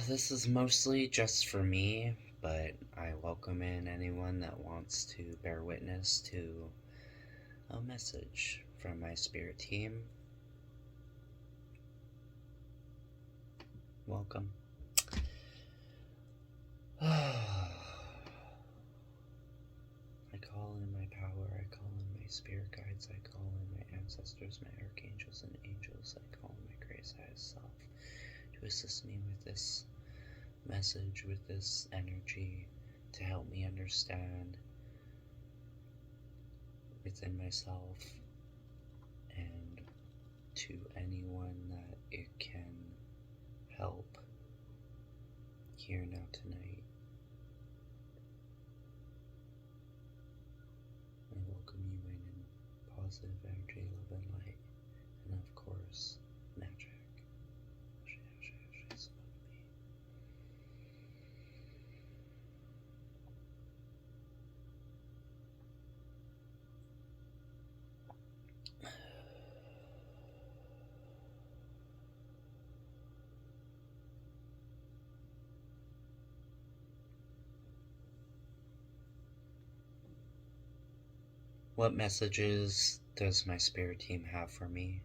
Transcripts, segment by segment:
This is mostly just for me, but I welcome in anyone that wants to bear witness to a message from my spirit team. Welcome. I call in my power, I call in my spirit guides, I call in my ancestors, my archangels and angels, I call in my grace highest self to assist me with this message, with this energy, to help me understand within myself and to anyone that it can help here now tonight. I welcome you in positive energy, love and light, and of course, magic. What messages does my spirit team have for me?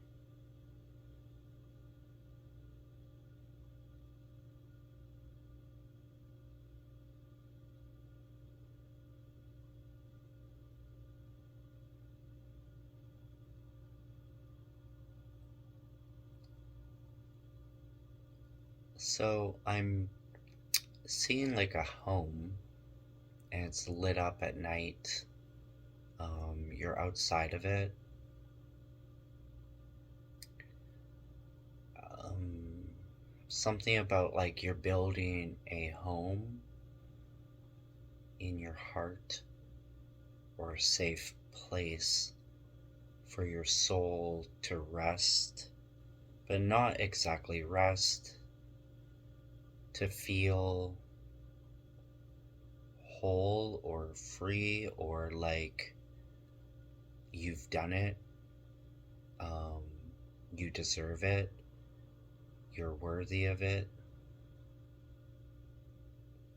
So I'm seeing like a home, and it's lit up at night. You're outside of it. Something about like you're building a home in your heart, or a safe place for your soul to rest, but not exactly rest, to feel whole or free, or like you've done it, you deserve it, you're worthy of it,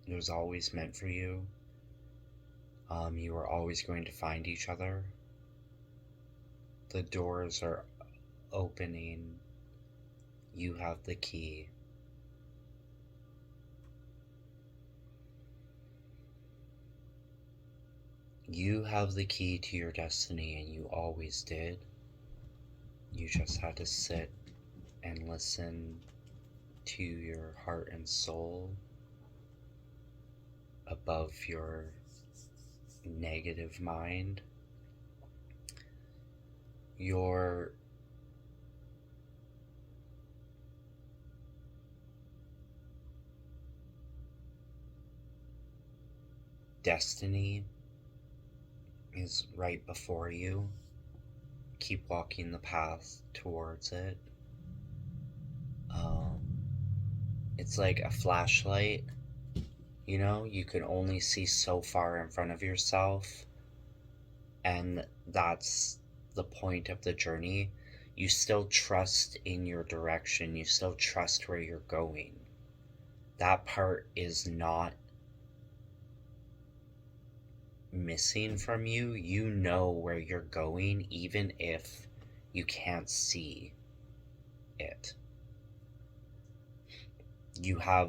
it was always meant for you, you are always going to find each other, the doors are opening, you have the key. You have the key to your destiny, and you always did. You just had to sit and listen to your heart and soul above your negative mind. Your destiny is right before you. Keep walking the path towards it. It's like a flashlight, you know, you can only see so far in front of yourself, and that's the point of the journey. You still trust in your direction, you still trust where you're going. That part is not missing from you. You know where you're going, even if you can't see it. You have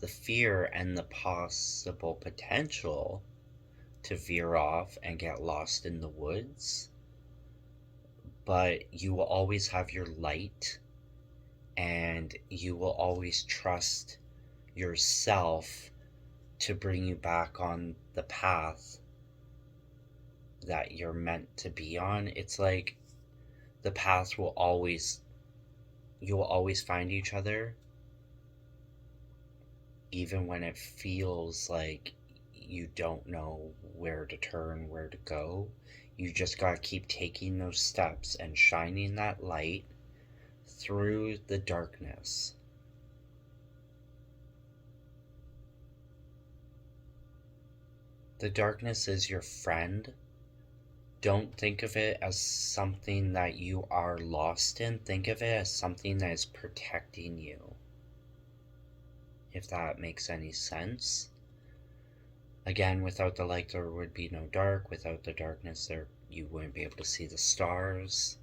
the fear and the possible potential to veer off and get lost in the woods, but you will always have your light, and you will always trust yourself to bring you back on the path that you're meant to be on. It's like the path will always, you will always find each other, even when it feels like you don't know where to turn, where to go. You just gotta keep taking those steps and shining that light through the darkness. The darkness is your friend. Don't think of it as something that you are lost in. Think of it as something that is protecting you. if that makes any sense. Again, without the light there would be no dark. Without the darkness there you wouldn't be able to see the stars.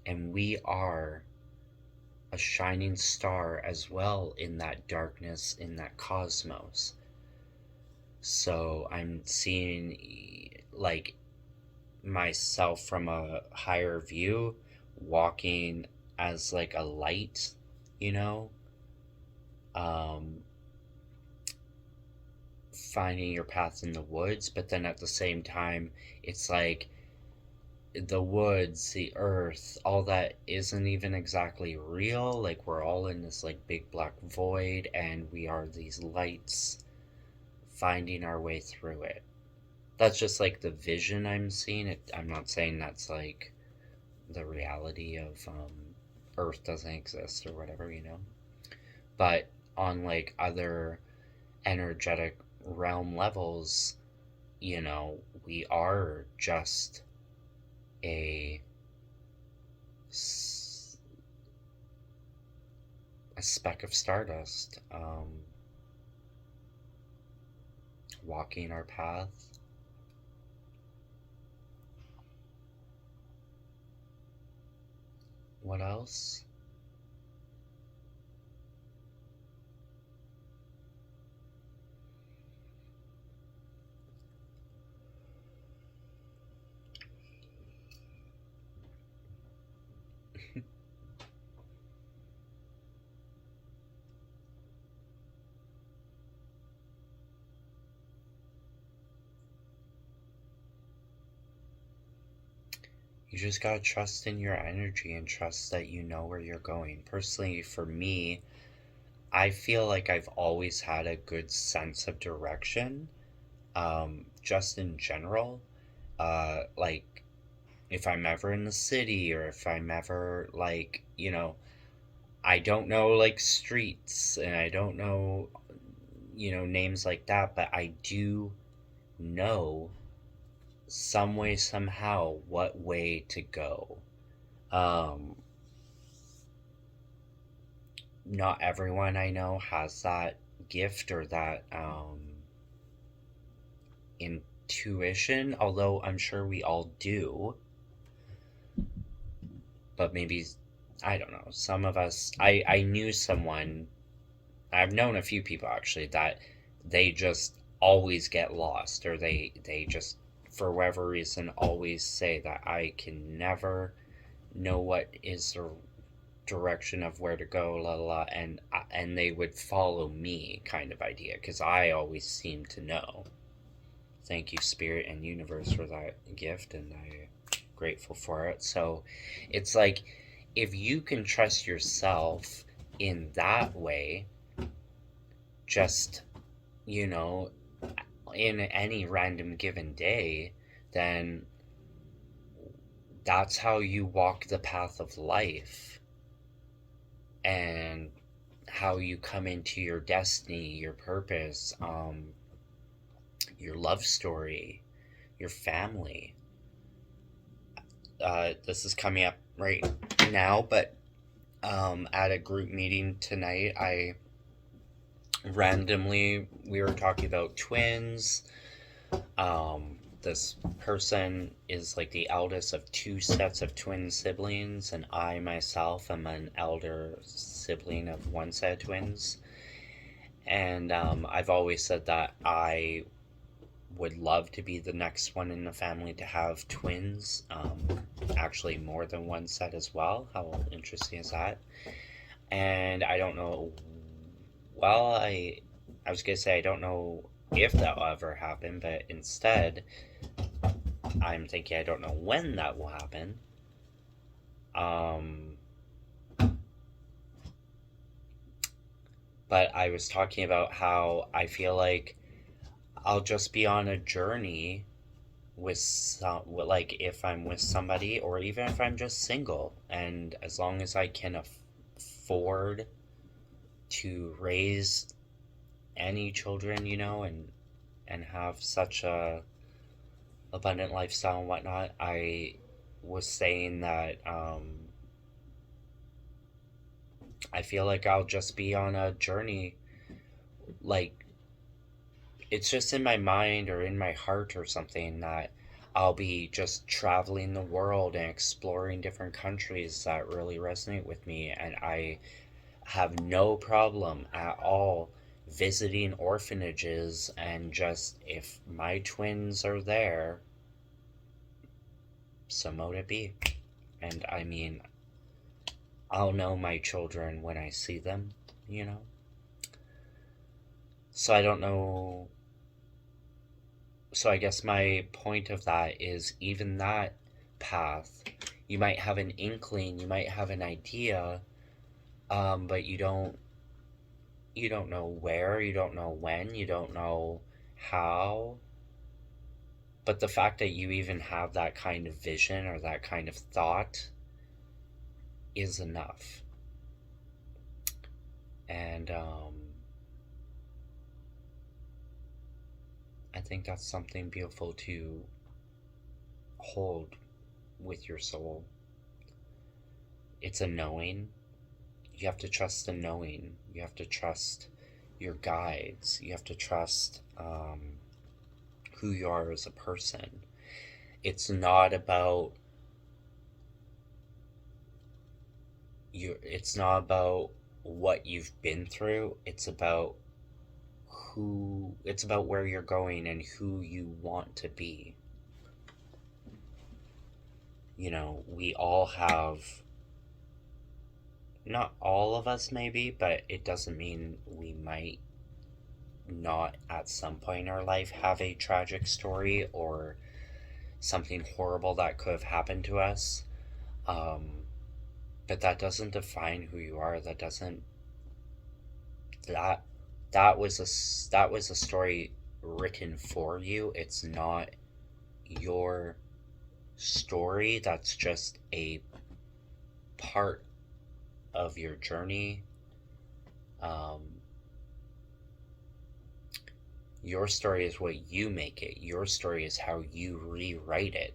And we are a shining star as well in that darkness, in that cosmos. So I'm seeing like myself from a higher view, walking as like a light, you know, um, finding your path in the woods, but then at the same time, it's like the woods, the earth, all that isn't even exactly real. Like we're all in this like big black void, and we are these lights finding our way through it. That's just like the vision I'm seeing. I'm not saying that's like the reality of Earth doesn't exist or whatever, you know. But on like other energetic realm levels, you know, we are just a a speck of stardust, walking our path. What else? You just gotta trust in your energy and trust that you know where you're going. Personally, for me, I feel like I've always had a good sense of direction, just in general. Like, if I'm ever in the city or if I'm ever, like, you know, I don't know, like, streets and I don't know, you know, names like that, but I do know some way, somehow, what way to go. Um, Not everyone I know has that gift or that intuition, although I'm sure we all do. But maybe, I don't know, some of us, I knew someone, I've known a few people actually, that they just always get lost, or they just, for whatever reason, always say that I can never know what is the direction of where to go, la la la, and they would follow me kind of idea, because I always seem to know. Thank you, Spirit and Universe, for that gift, and I'm grateful for it. So it's like, if you can trust yourself in that way, just, you know, in any random given day, then that's how you walk the path of life, and how you come into your destiny, your purpose, your love story, your family. This is coming up right now, but at a group meeting tonight, we were talking about twins. This person is like the eldest of two sets of twin siblings, and I myself am an elder sibling of one set of twins. And I've always said that I would love to be the next one in the family to have twins. Actually, more than one set as well. How interesting is that? And I don't know. Well, I was gonna say I don't know if that will ever happen, but instead, I'm thinking I don't know when that will happen. But I was talking about how I feel like I'll just be on a journey with like if I'm with somebody, or even if I'm just single, and as long as I can afford to raise any children, you know, and have such a abundant lifestyle and whatnot. I was saying that I feel like I'll just be on a journey, like it's just in my mind or in my heart or something that I'll be just traveling the world and exploring different countries that really resonate with me. And I have no problem at all visiting orphanages, and just if my twins are there, so mote it be. And I mean, I'll know my children when I see them, you know? So I don't know. So I guess my point of that is, even that path, you might have an inkling, you might have an idea, but you don't know where, you don't know when, you don't know how. But the fact that you even have that kind of vision or that kind of thought is enough. And I think that's something beautiful to hold with your soul. It's a knowing. You have to trust the knowing. You have to trust your guides. You have to trust who you are as a person. It's not about you. It's not about what you've been through. It's about who. It's about where you're going and who you want to be. You know, we all have, not all of us maybe, but it doesn't mean we might not at some point in our life have a tragic story or something horrible that could have happened to us. But that doesn't define who you are. That doesn't, that that was a story written for you. It's not your story. That's just a part of your journey. Your story is what you make it. Your story is how you rewrite it.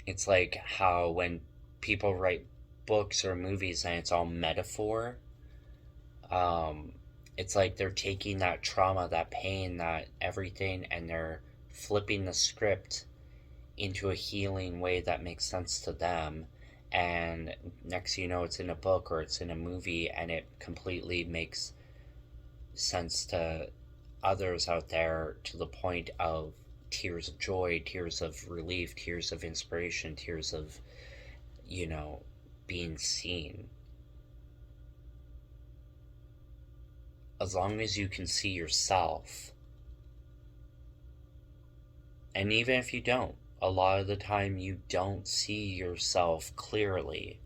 It's like how when people write books or movies and it's all metaphor, it's like they're taking that trauma, that pain, that everything, and they're flipping the script into a healing way that makes sense to them. And next you know, it's in a book or it's in a movie, and it completely makes sense to others out there, to the point of tears of joy, tears of relief, tears of inspiration, tears of, you know, being seen. As long as you can see yourself, and even if you don't, a lot of the time you don't see yourself clearly.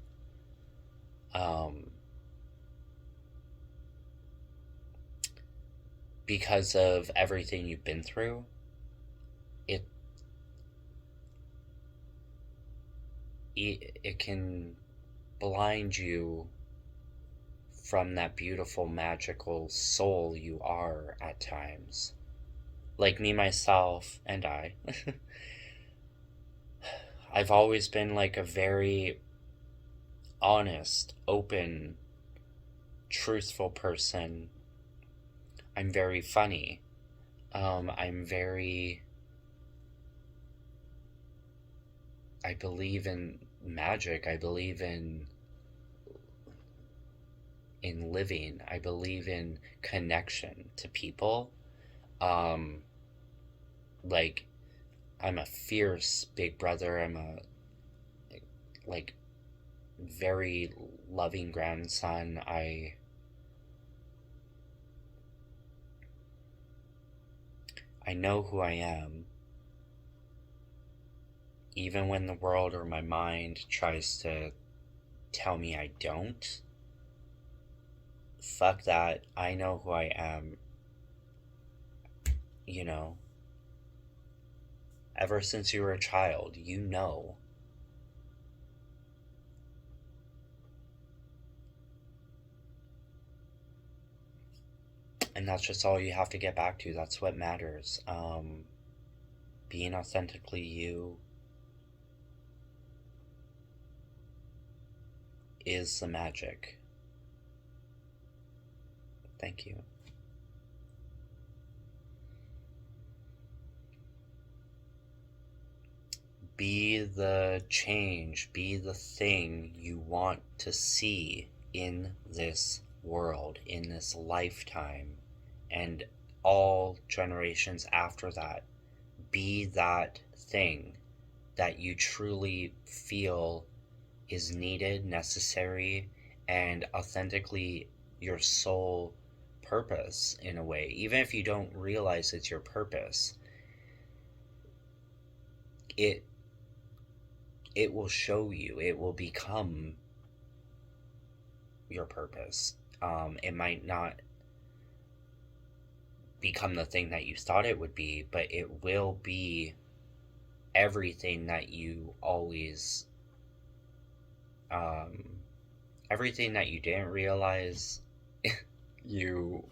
Because of everything you've been through, it it can blind you from that beautiful, magical soul you are at times. Like me, myself, and I've always been like a very honest, open, truthful person. I'm very funny. I'm very. I believe in magic. I believe in living. I believe in connection to people. Like, I'm a fierce big brother. I'm a like very loving grandson. I know who I am, even when the world or my mind tries to tell me I don't. Fuck that. I know who I am. You know, ever since you were a child, you know. And that's just all you have to get back to. That's what matters. Being authentically you, is the magic. Thank you. Be the change, be the thing you want to see in this world, in this lifetime, and all generations after that. Be that thing that you truly feel is needed, necessary, and authentically your soul purpose in a way. Even if you don't realize it's your purpose, it will show you, it will become your purpose. It might not become the thing that you thought it would be, but it will be everything that you always, everything that you didn't realize you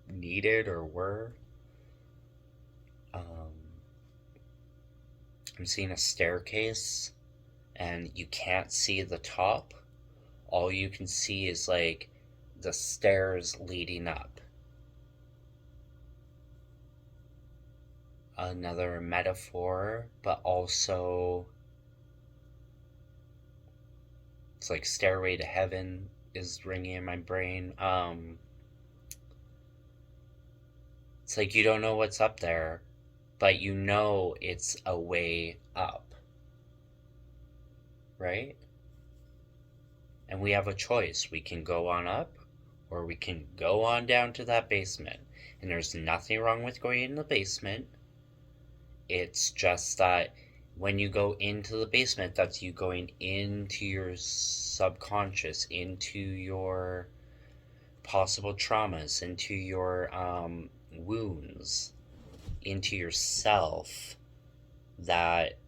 needed or were. I'm seeing a staircase and you can't see the top. All you can see is like the stairs leading up. Another metaphor, but also it's like Stairway to Heaven is ringing in my brain. It's like you don't know what's up there, but you know it's a way up, right? And we have a choice. We can go on up or we can go on down to that basement. And there's nothing wrong with going in the basement. It's just that when you go into the basement, that's you going into your subconscious, into your possible traumas, into your wounds, into yourself, that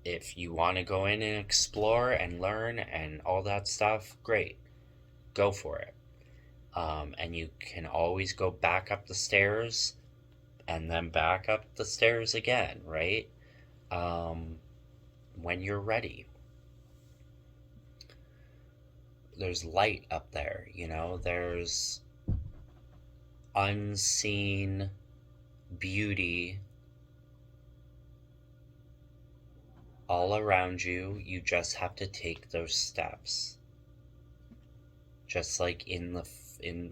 if you want to go in and explore and learn and all that stuff, great, go for it. And you can always go back up the stairs and then back up the stairs again, right? When you're ready. There's light up there, there's unseen beauty all around you. You just have to take those steps. Just like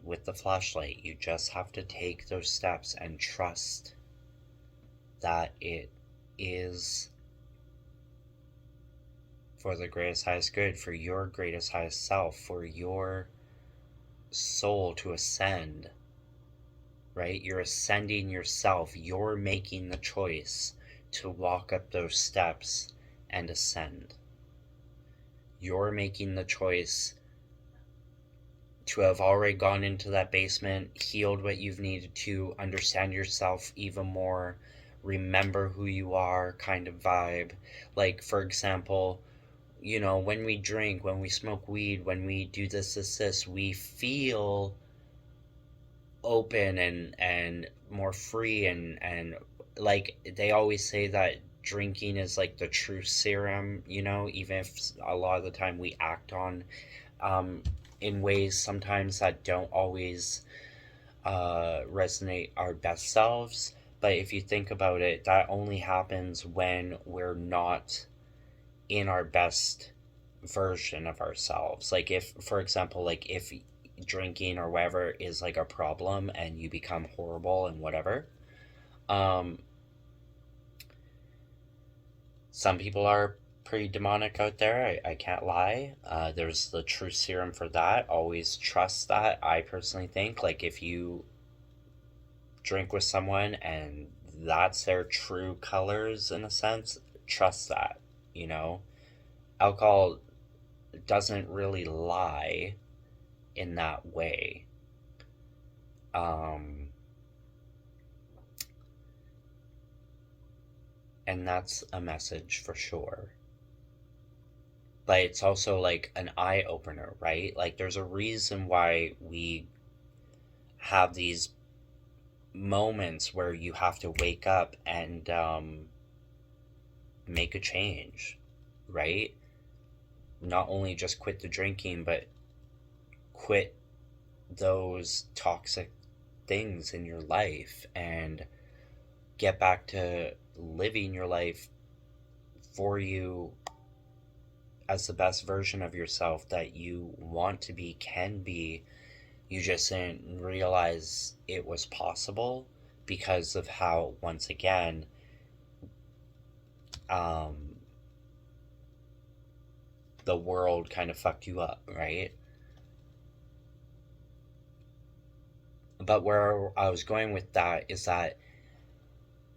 with the flashlight, you just have to take those steps and trust that it is for the greatest, highest good, for your greatest, highest self, for your soul to ascend, right? You're ascending yourself. You're making the choice to walk up those steps and ascend. You're making the choice to have already gone into that basement, healed what you've needed to, understand yourself even more, remember who you are kind of vibe. Like, for example, when we drink, when we smoke weed, when we do this, we feel open and more free, and like they always say that drinking is like the true serum, even if a lot of the time we act on in ways sometimes that don't always resonate our best selves. But if you think about it, that only happens when we're not in our best version of ourselves. Like, if, for example, like if drinking or whatever is like a problem and you become horrible and whatever, some people are pretty demonic out there, I can't lie. There's the true serum for that. Always trust that. I personally think, like, if you drink with someone and that's their true colors in a sense, trust that. Alcohol doesn't really lie in that way. And that's a message for sure. But it's also like an eye opener, right? Like, there's a reason why we have these moments where you have to wake up and make a change, right? not only just quit the drinking, but quit those toxic things in your life and get back to living your life for you as the best version of yourself that you want to be, can be. You just didn't realize it was possible because of how, once again, um, the world kind of fucked you up, right? But where I was going with that is that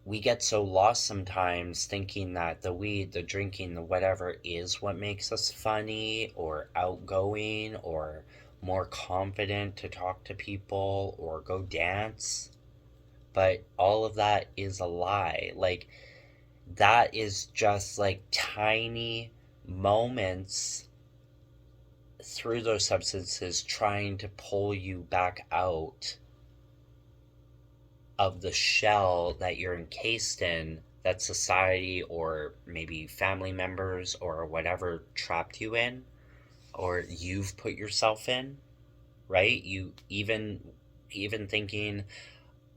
we get so lost sometimes thinking that the weed, the drinking, the whatever is what makes us funny or outgoing or more confident to talk to people or go dance. But all of that is a lie. Like, that is just like tiny moments through those substances trying to pull you back out of the shell that you're encased in, that society or maybe family members or whatever trapped you in, or you've put yourself in, right? You even thinking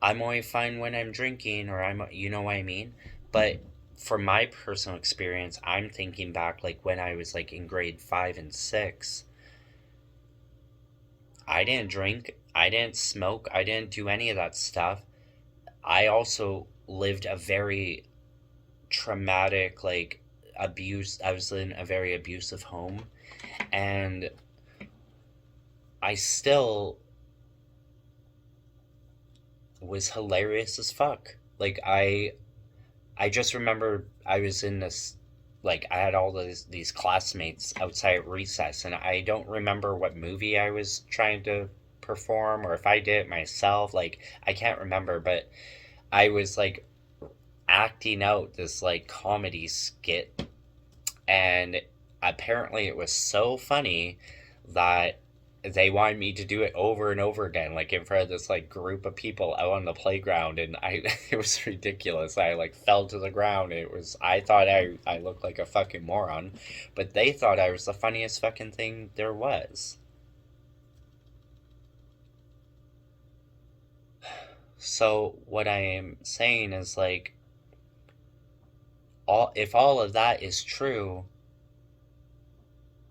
I'm only fine when I'm drinking, or I'm, you know what I mean? But from my personal experience, I'm thinking back like when I was like in grade 5 and 6, I didn't drink, I didn't smoke, I didn't do any of that stuff. I also lived a very traumatic, like, abuse. I was in a very abusive home, and I still was hilarious as fuck. Like, I just remember I was in this, like, I had all these classmates outside at recess, and I don't remember what movie I was trying to perform or if I did it myself. Like, I can't remember, but I was like acting out this like comedy skit, and apparently it was so funny that they wanted me to do it over and over again, like in front of this like group of people out on the playground. And I it was ridiculous. I like fell to the ground. It was, I thought I looked like a fucking moron, but they thought I was the funniest fucking thing there was. So what I am saying is like, all of that is true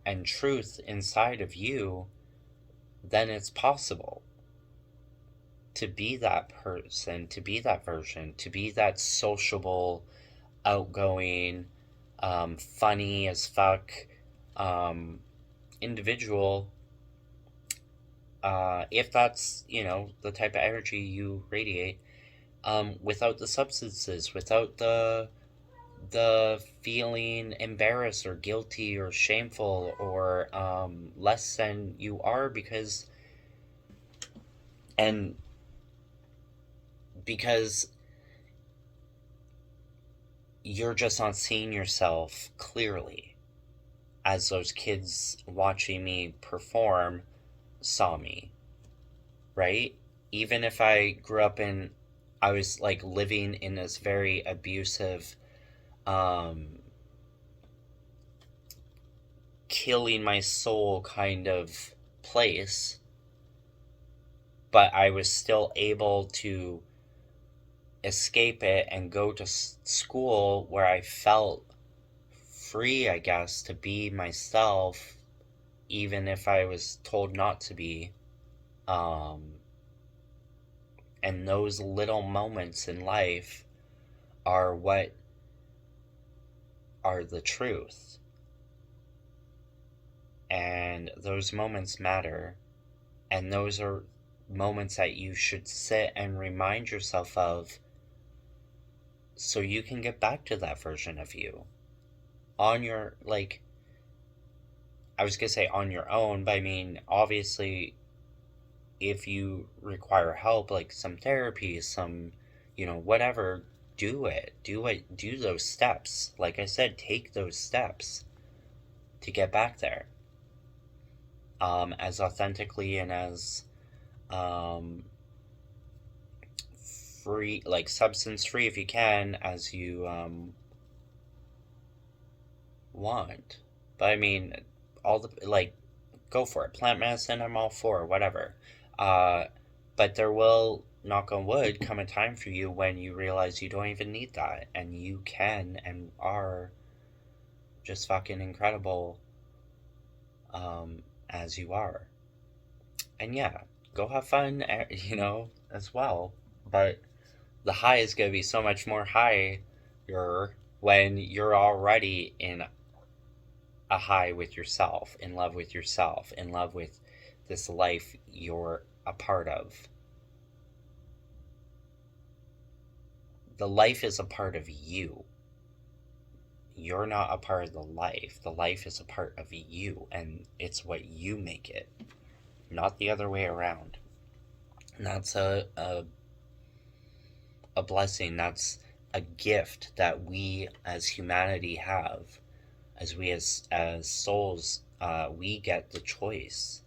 and truth inside of you, then it's possible to be that person, to be that version, to be that sociable, outgoing, funny as fuck um, individual. If that's, the type of energy you radiate, without the substances, without the feeling embarrassed or guilty or shameful or less than you are, and because you're just not seeing yourself clearly as those kids watching me perform saw me, right? Even if I was like living in this very abusive, um, killing my soul kind of place, but I was still able to escape it and go to school where I felt free, I guess, to be myself, even if I was told not to be. Um, and those little moments in life are what are the truth. And those moments matter. And those are moments that you should sit and remind yourself of so you can get back to that version of you on your, like, I was gonna say on your own, but I mean, obviously, if you require help, like some therapy, some, whatever, do those steps. Like I said, take those steps to get back there, as authentically and as um, free, like substance free if you can, as you want. But I mean, all the, like, go for it. Plant medicine, I'm all for, whatever. But there will, knock on wood, come a time for you when you realize you don't even need that, and you can and are just fucking incredible, as you are. And yeah, go have fun, as well. But the high is going to be so much more higher when you're already in a high with yourself, in love with yourself, in love with this life you're a part of. The life is a part of you. You're not a part of the life. The life is a part of you, and it's what you make it, not the other way around. And that's a blessing. That's a gift that we as humanity have. As we as souls, we get the choice.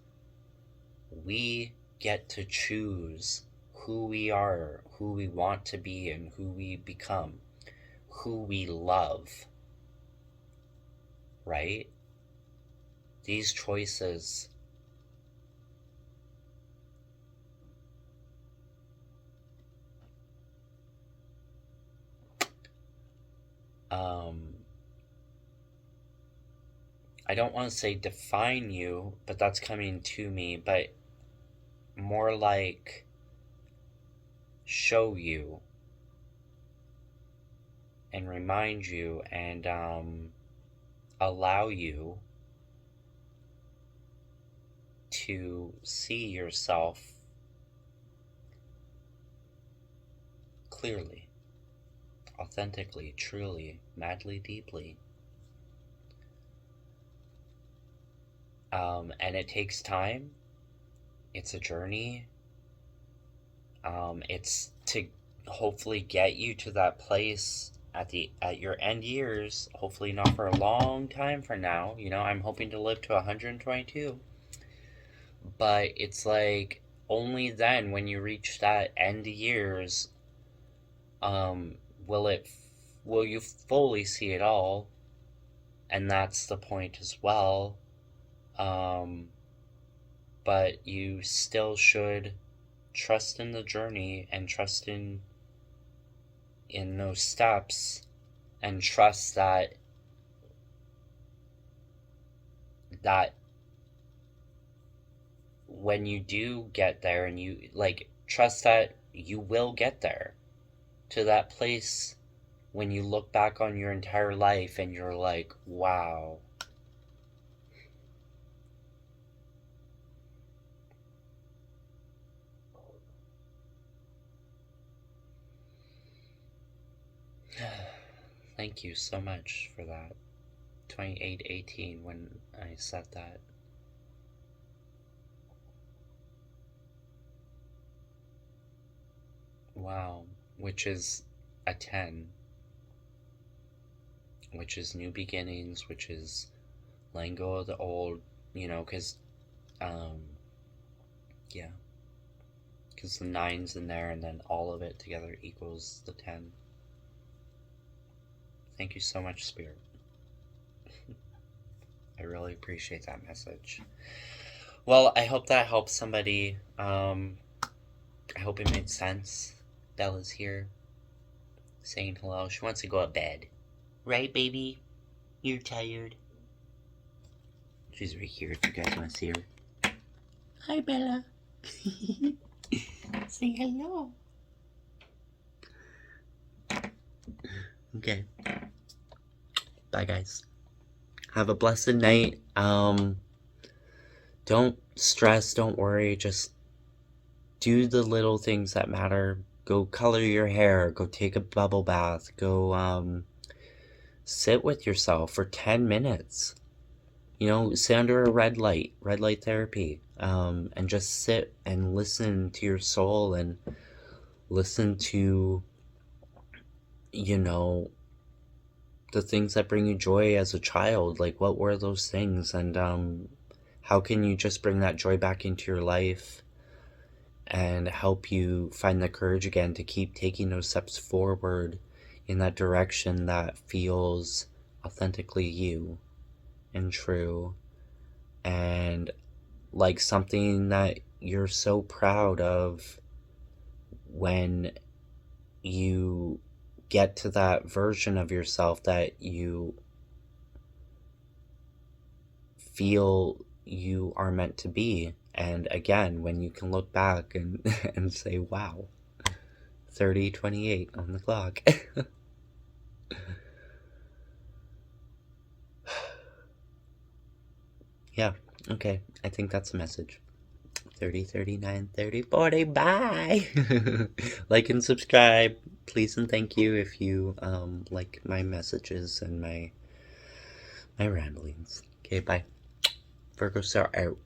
We get to choose who we are, who we want to be, and who we become, who we love. Right? These choices I don't want to say define you, but that's coming to me, but more like show you and remind you and allow you to see yourself clearly, authentically, truly, madly, deeply. And it takes time. It's a journey. It's to hopefully get you to that place at your end years, hopefully not for a long time from now. I'm hoping to live to 122. But it's like only then, when you reach that end years, will you fully see it all. And that's the point as well. But you still should trust in the journey and trust in those steps, and trust that when you do get there, and you trust that you will get there to that place when you look back on your entire life and you're like, wow. Thank you so much for that. 2818 when I said that. Wow. Which is a 10. Which is new beginnings, which is letting go of the old, because, yeah. Because the 9's in there, and then all of it together equals the 10. Thank you so much, Spirit. I really appreciate that message. Well, I hope that helps somebody. I hope it made sense. Bella's here, saying hello. She wants to go to bed. Right, baby? You're tired. She's right here if you guys want to see her. Hi, Bella. Say hello. Okay. Bye, guys. Have a blessed night. Don't stress, don't worry. Just do the little things that matter. Go color your hair. Go take a bubble bath. Go, sit with yourself for 10 minutes. Sit under a red light therapy, and just sit and listen to your soul, and listen to, the things that bring you joy as a child. Like, what were those things? And how can you just bring that joy back into your life and help you find the courage again to keep taking those steps forward in that direction that feels authentically you and true. and like something that you're so proud of when you get to that version of yourself that you feel you are meant to be. And again, when you can look back and and say, wow, 30:28 on the clock. Yeah, okay, I think that's the message. 30, 39, 30, 40, bye! Like and subscribe, please and thank you if you like my messages and my ramblings. Okay, bye. Virgo Star out.